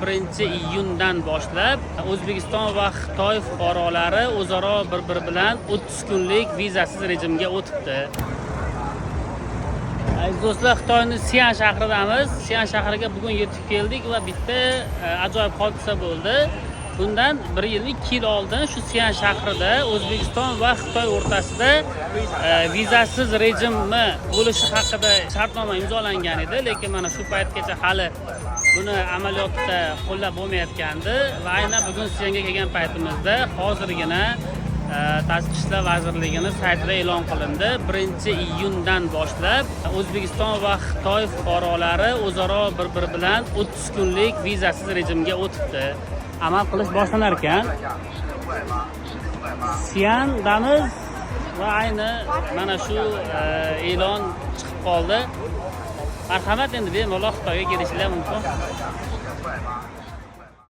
1-iyundan boshlab O'zbekiston va Xitoy fuqarolari o'zaro bir-biri bilan 30 kunlik vizasiz rejimga o'tibdi. Aziz do'stlar, Xitoyning Sian shahridamiz. Sian shahriga bugun yetib keldik va bitta ajoyib hodisa bo'ldi. Bundan 1 yil, 2 yil oldin shu Sian shahrida O'zbekiston va Xitoy o'rtasida vizasiz rejimni bo'lishi haqida shartnoma imzolangan edi, lekin mana shu paytgacha hali buni amaliyotda qo'llab bo'lmayotgandi va aynan bugun Sianga kelgan paytimizda hozirgina Tashqi ishlar vazirligining saytida e'lon qilindi. 1-iyundan boshlab O'zbekiston va Xitoy fuqarolari o'zaro bir-biri bilan 30 kunlik vizasiz rejimga o'tibdi. Amal qilish boshlanar ekan. Siandamiz va ayni mana shu e'lon chiqib qoldi. Marhamat, endi bemalol Xitoyga kelishlar mumkin.